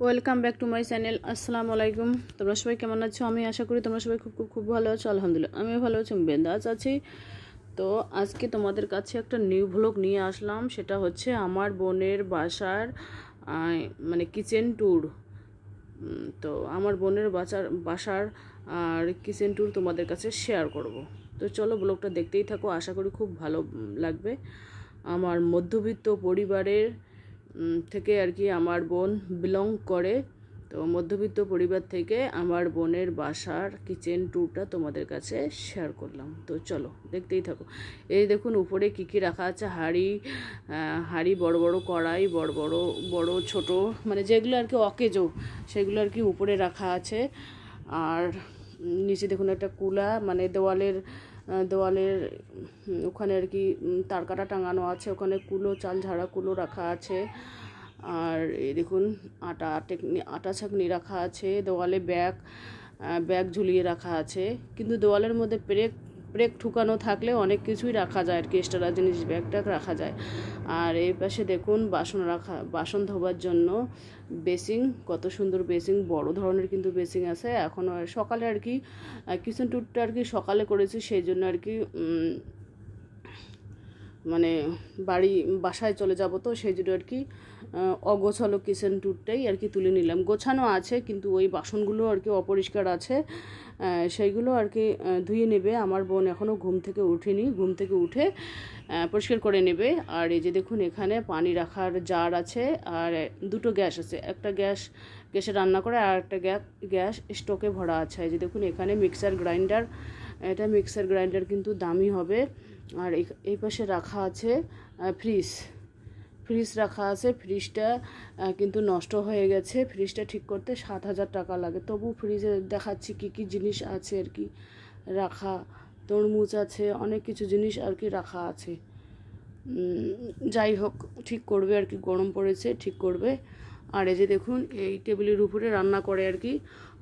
Welcome back to my channel. আসসালামু আলাইকুম। তোমরা সবাই কেমন আছো? আমি আশা করি তোমরা সবাই খুব খুব খুব ভালো আছো। আলহামদুলিল্লাহ আমিও ভালো আছি, আমি বিন্দাস আছি। তো আজকে তোমাদের কাছে একটা নিউ ভ্লগ নিয়ে আসলাম। সেটা হচ্ছে আমার বোনের বাসার মানে কিচেন ট্যুর। তো আমার বোনের বাসার আর কিচেন ট্যুর তোমাদের কাছে শেয়ার করব। তো চলো ব্লগটা দেখতেই থাকো, আশা করি খুব ভালো লাগবে। আমার মধ্যবিত্ত পরিবারের থেকে আর কি আমার বোন বিলং করে। তো মধ্যবিত্ত পরিবার থেকে আমার বোনের বাসার কিচেন ট্যুরটা তোমাদের কাছে শেয়ার করলাম। তো চলো দেখতেই থাকো। এই দেখুন উপরে কী কী রাখা আছে, হাঁড়ি, বড় বড় কড়াই, বড় বড় বড় ছোট, মানে যেগুলো আর কি অকেজো সেগুলো আর কি উপরে রাখা আছে। আর নিচে দেখুন একটা কুলা, মানে দেওয়ালের ওখানে আর কি তারকাটা টাঙানো আছে, ওখানে কুলো, চাল ঝাড়া কুলো রাখা আছে। আর এই দেখুন আটা ছাঁকনি রাখা আছে। দেওয়ালে ব্যাগ ঝুলিয়ে রাখা আছে, কিন্তু দেওয়ালের মধ্যে ব্রেক ঠুকানো থাকলে অনেক কিছুই রাখা যায় আর কি, এক্সট্রা জিনিস ব্যাগ রাখা যায়। আর এই পাশে দেখুন বাসন ধোবার জন্য বেসিং, কত সুন্দর বেসিং, বড় ধরনের কিন্তু বেসিং আছে। এখন সকালে আর কি কিচেন ট্যুরটা আর কি সকালে করেছি, সেই জন্য আর কি মানে বাসায় চলে যাব, তো সেই জন্য আর কি অগোছালো কিচেন ট্যুরটাই আর কি তুলে নিলাম। গোছানো আছে কিন্তু ওই বাসনগুলো আর কি অপরিষ্কার আছে, সেইগুলো আর কি ধুয়ে নেবে। আমার বোন এখনও ঘুম থেকে উঠেনি, ঘুম থেকে উঠে পরিষ্কার করে নেবে। আর এই যে দেখুন এখানে পানি রাখার জার আছে, আর দুটো গ্যাস আছে, একটা গ্যাসে রান্না করে, আর একটা গ্যাস স্টোকে ভরা আছে। এই যে দেখুন এখানে মিক্সার গ্রাইন্ডার, এটা মিক্সার গ্রাইন্ডার কিন্তু দামি হবে। আর এই পাশে রাখা আছে ফ্রিজ রাখা আছে। ফ্রিজটা কিন্তু নষ্ট হয়ে গেছে, ফ্রিজটা ঠিক করতে 7,000 টাকা লাগে। তবু ফ্রিজে দেখাচ্ছি কী কী জিনিস আছে আর কি রাখা, তরমুজ আছে, অনেক কিছু জিনিস আর কি রাখা আছে। যাই হোক ঠিক করবে আর কি, গরম পড়েছে ঠিক করবে। আর এই যে দেখুন এই টেবিলের উপরে রান্না করে আর কি,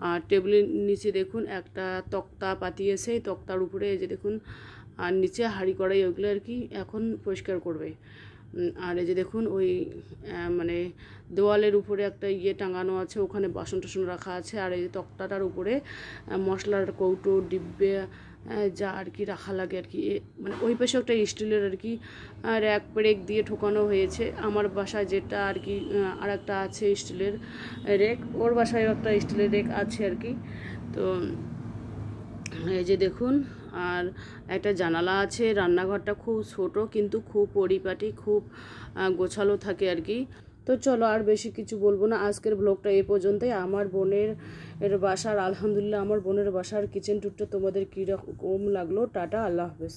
আর টেবিলের নিচে দেখুন একটা তক্তা পাতিয়েছে, এই তক্তার উপরে এই যে দেখুন, আর নিচে হাঁড়ি কড়াই ওগুলো আর কি এখন পরিষ্কার করবে। আর এই যে দেখুন ওই মানে দেওয়ালের উপরে একটা টাঙানো আছে, ওখানে বাসন টাসন রাখা আছে। আর এই তক্তাটার উপরে মশলার কৌটো, ডিব্বে যা আর কি রাখা লাগে আর কি, মানে ওই পাশে একটা স্টিলের আর কি রেক দিয়ে ঠোকানো হয়েছে। আমার বাসায় যেটা আর কি আর একটা আছে স্টিলের রেক, ওর বাসায় একটা স্টিলের রেক আছে আর কি। তো এই যে দেখুন, আর একটা জানালা আছে। রান্নাঘরটা খুব ছোট কিন্তু খুব পরিপাটি, খুব গোছালো থাকে আর কি। তো চলো আর বেশি কিছু বলবো না, আজকের ব্লগটা এই পর্যন্তই। আমার বোনের বাসার, আলহামদুলিল্লাহ আমার বোনের বাসার কিচেন ট্যুরটা তোমাদের কীরকম লাগলো। টাটা, আল্লাহ হাফেজ।